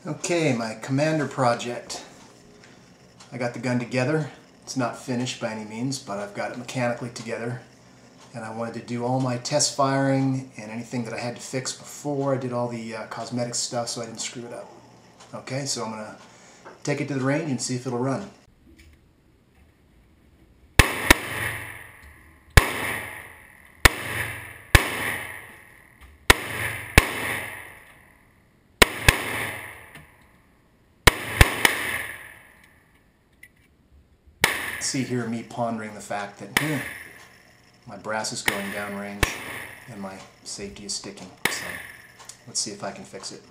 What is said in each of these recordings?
Okay, my Commander project. I got the gun together. It's not finished by any means, but I've got it mechanically together. And I wanted to do all my test firing and anything that I had to fix before. I did all the cosmetic stuff so I didn't screw it up. Okay, so I'm going to take it to the range and see if it'll run. See here me pondering the fact that my brass is going downrange and my safety is sticking. So let's see if I can fix it.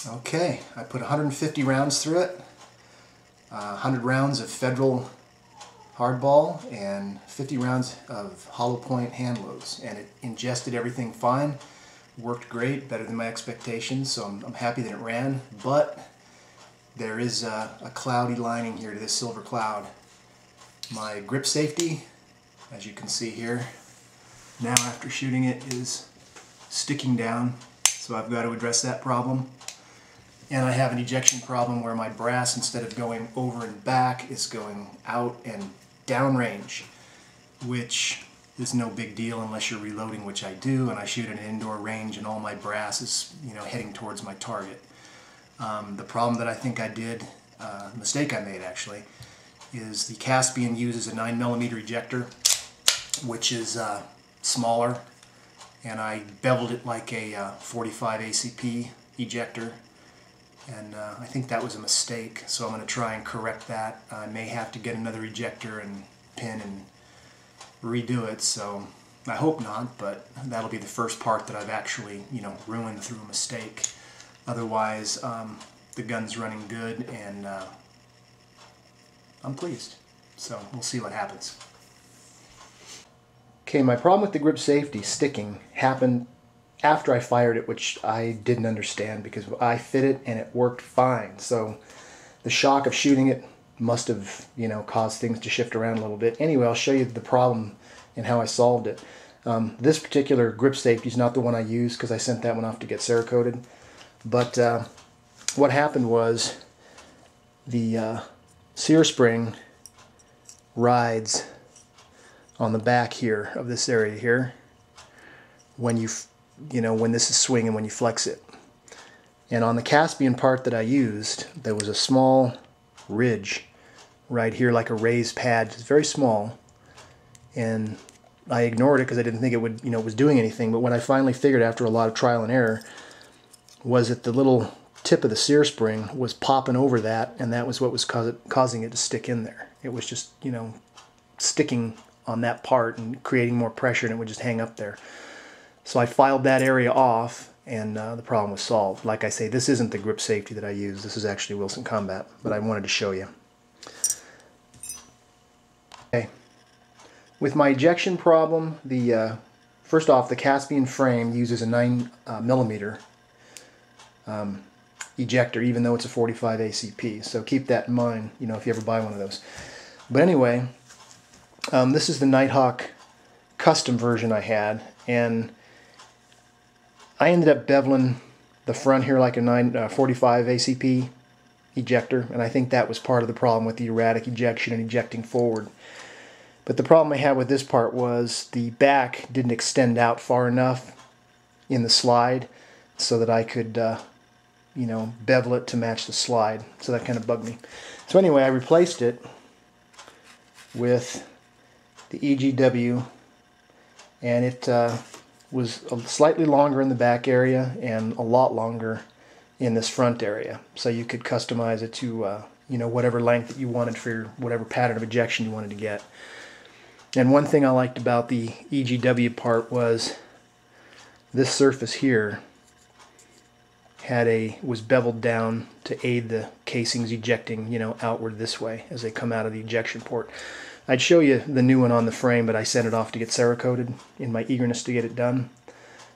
Okay, I put 150 rounds through it, 100 rounds of Federal hardball and 50 rounds of hollow point hand loads, and it ingested everything fine, worked great, better than my expectations, so I'm happy that it ran, but there is a cloudy lining here to this silver cloud. My grip safety, as you can see here, now after shooting it is sticking down, so I've got to address that problem. And I have an ejection problem where my brass, instead of going over and back, is going out and downrange, which is no big deal unless you're reloading, which I do, and I shoot at an indoor range and all my brass is, heading towards my target. The problem that I think I did, mistake I made actually, is the Caspian uses a 9mm ejector, which is smaller, and I beveled it like a 45 ACP ejector. And I think that was a mistake, so I'm going to try and correct that. I may have to get another ejector and pin and redo it, so I hope not, but that'll be the first part that I've actually, ruined through a mistake. Otherwise, the gun's running good, and I'm pleased. So we'll see what happens. Okay, my problem with the grip safety sticking happened after I fired it, which I didn't understand because I fit it and it worked fine. So the shock of shooting it must have, caused things to shift around a little bit. Anyway, I'll show you the problem and how I solved it. This particular grip safety is not the one I used because I sent that one off to get Cerakoted. But what happened was the sear spring rides on the back here of this area here when when this is swinging, when you flex it. And on the Caspian part that I used, there was a small ridge right here, like a raised pad, just very small. And I ignored it because I didn't think it would, was doing anything. But what I finally figured after a lot of trial and error was that the little tip of the sear spring was popping over that, and that was what was causing it to stick in there. It was just, sticking on that part and creating more pressure, and it would just hang up there. So I filed that area off, and the problem was solved. Like I say, this isn't the grip safety that I use. This is actually Wilson Combat, but I wanted to show you. Okay. With my ejection problem, first off, the Caspian frame uses a 9mm ejector, even though it's a 45 ACP. So keep that in mind, if you ever buy one of those. But anyway, this is the Nighthawk custom version I had, and I ended up beveling the front here like a 45 ACP ejector, and I think that was part of the problem with the erratic ejection and ejecting forward. But the problem I had with this part was the back didn't extend out far enough in the slide so that I could, bevel it to match the slide. So that kind of bugged me. So anyway, I replaced it with the EGW, and it was slightly longer in the back area and a lot longer in this front area. So you could customize it to you know, whatever length that you wanted for whatever pattern of ejection you wanted to get. And one thing I liked about the EGW part was this surface here was beveled down to aid the casings ejecting, you know, outward this way as they come out of the ejection port. I'd show you the new one on the frame, but I sent it off to get Cerakoted in my eagerness to get it done.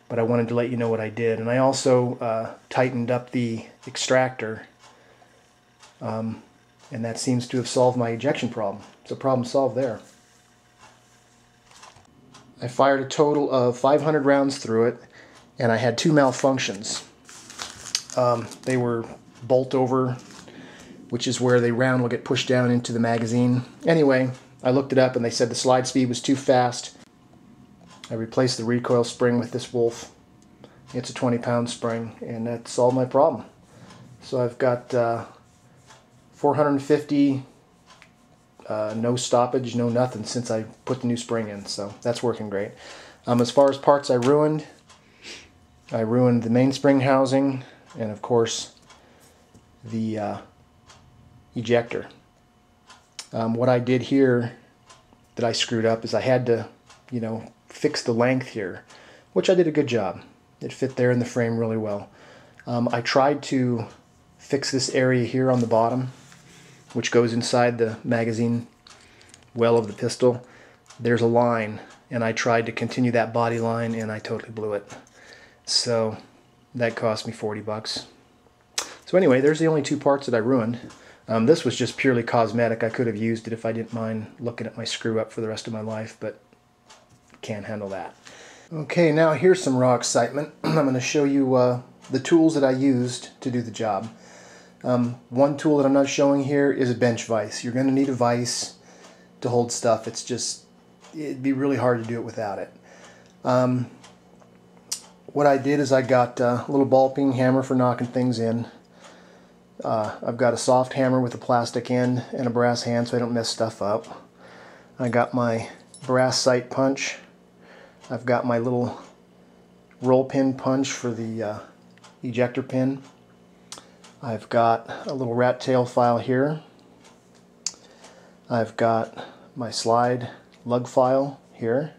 But I wanted to let you know what I did. And I also tightened up the extractor, and that seems to have solved my ejection problem. So problem solved there. I fired a total of 500 rounds through it, and I had 2 malfunctions. They were bolt over, which is where the round will get pushed down into the magazine. Anyway, I looked it up and they said the slide speed was too fast. I replaced the recoil spring with this Wolf. It's a 20-pound spring, and that solved my problem. So I've got 450, no stoppage, no nothing since I put the new spring in, so that's working great. As far as parts I ruined the mainspring housing, and of course the ejector. What I did here that I screwed up is I had to, you know, fix the length here, which I did a good job. It fit there in the frame really well. I tried to fix this area here on the bottom, which goes inside the magazine well of the pistol. There's a line, and I tried to continue that body line, and I totally blew it. So that cost me 40 bucks. So anyway, there's the only 2 parts that I ruined. This was just purely cosmetic. I could have used it if I didn't mind looking at my screw up for the rest of my life, but can't handle that. Okay, now here's some raw excitement. I'm going to show you the tools that I used to do the job. One tool that I'm not showing here is a bench vise. You're going to need a vise to hold stuff. It'd be really hard to do it without it. What I did is I got a little ball-peen hammer for knocking things in. I've got a soft hammer with a plastic end and a brass hand so I don't mess stuff up. I got my brass sight punch. I've got my little roll pin punch for the ejector pin. I've got a little rat tail file here. I've got my slide lug file here.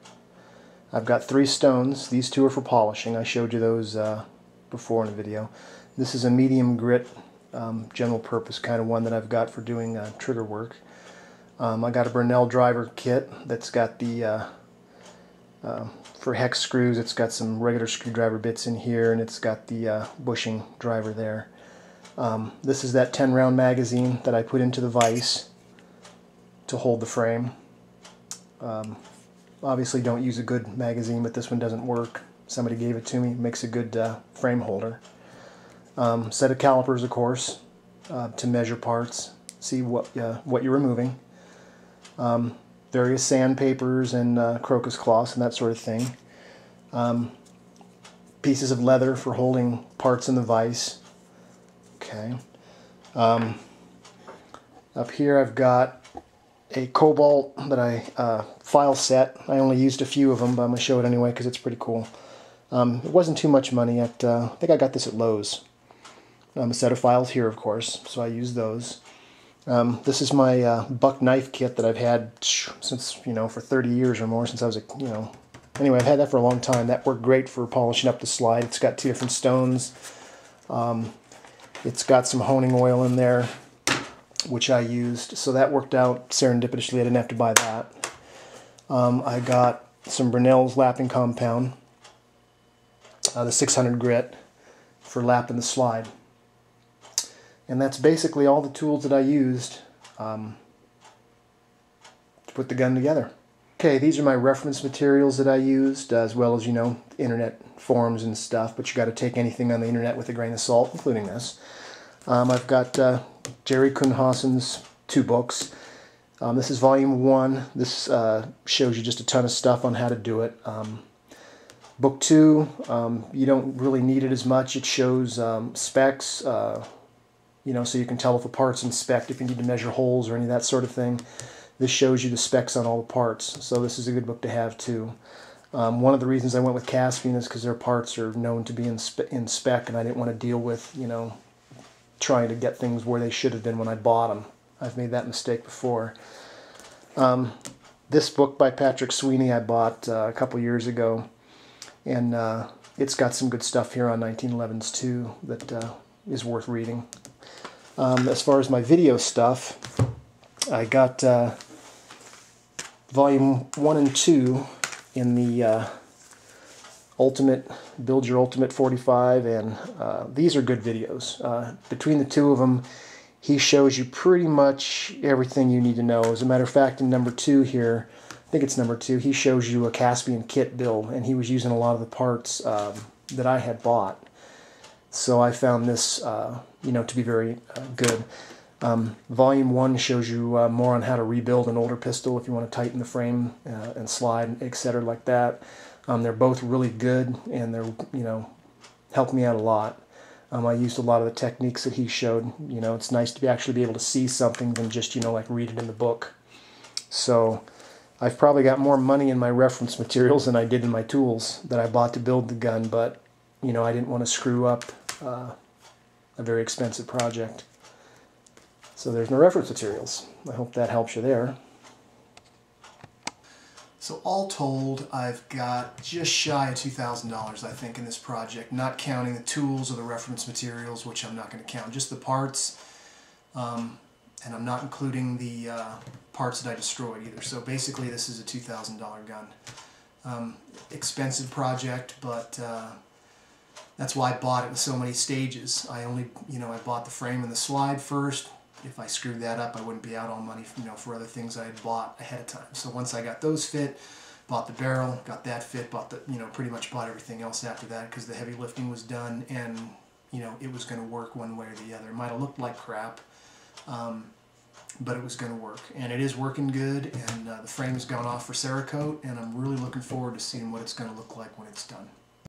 I've got 3 stones. These 2 are for polishing. I showed you those before in the video. This is a medium grit, general purpose kind of one that I've got for doing trigger work. I got a Burnell driver kit that's got the, for hex screws, it's got some regular screwdriver bits in here, and it's got the bushing driver there. This is that 10-round magazine that I put into the vise to hold the frame. Obviously don't use a good magazine, but this one doesn't work. Somebody gave it to me. It makes a good frame holder. Set of calipers, of course, to measure parts, see what you're removing. Various sandpapers and crocus cloths and that sort of thing. Pieces of leather for holding parts in the vise. Okay. Up here I've got a cobalt that I file set. I only used a few of them, but I'm going to show it anyway because it's pretty cool. It wasn't too much money. I think I got this at Lowe's. A set of files here, of course, so I used those. This is my buck knife kit that I've had since, for 30 years or more, since I was anyway, I've had that for a long time. That worked great for polishing up the slide. It's got 2 different stones. It's got some honing oil in there, which I used, so that worked out serendipitously. I didn't have to buy that. I got some Brunel's lapping compound, the 600 grit for lapping the slide. And that's basically all the tools that I used to put the gun together. Okay, these are my reference materials that I used, as well as, internet forums and stuff, but you got to take anything on the internet with a grain of salt, including this. I've got Jerry Kuhnhausen's 2 books. This is volume 1. This shows you just a ton of stuff on how to do it. Book 2, you don't really need it as much. It shows specs, so you can tell if a part's inspect, if you need to measure holes or any of that sort of thing. This shows you the specs on all the parts, so this is a good book to have too. One of the reasons I went with Caspian is because their parts are known to be in spec, and I didn't want to deal with, you know, trying to get things where they should have been when I bought them. I've made that mistake before. This book by Patrick Sweeney I bought a couple years ago, and it's got some good stuff here on 1911s too that is worth reading. As far as my video stuff, I got volume 1 and 2 in the Ultimate Build Your Ultimate 45, and these are good videos. Between the two of them, he shows you pretty much everything you need to know. As a matter of fact, in number 2 here, I think it's number 2, he shows you a Caspian kit build, and he was using a lot of the parts that I had bought. So I found this, you know, to be very good. Volume 1 shows you more on how to rebuild an older pistol if you want to tighten the frame and slide, etc. like that. They're both really good, and they're, you know, helped me out a lot. I used a lot of the techniques that he showed. You know, it's nice to actually be able to see something than just, you know, like read it in the book. So I've probably got more money in my reference materials than I did in my tools that I bought to build the gun, but, you know, I didn't want to screw up a very expensive project. So there's my reference materials. I hope that helps you there. So all told, I've got just shy of $2,000, I think, in this project, not counting the tools or the reference materials, which I'm not going to count, just the parts, and I'm not including the parts that I destroyed either. So basically this is a $2,000 gun. Expensive project, but that's why I bought it in so many stages. I bought the frame and the slide first. If I screwed that up, I wouldn't be out on money, you know, for other things I had bought ahead of time. So once I got those fit, bought the barrel, got that fit, bought the, you know, pretty much bought everything else after that because the heavy lifting was done, and, you know, it was going to work one way or the other. It might have looked like crap, but it was going to work, and it is working good. And the frame has gone off for Cerakote, and I'm really looking forward to seeing what it's going to look like when it's done.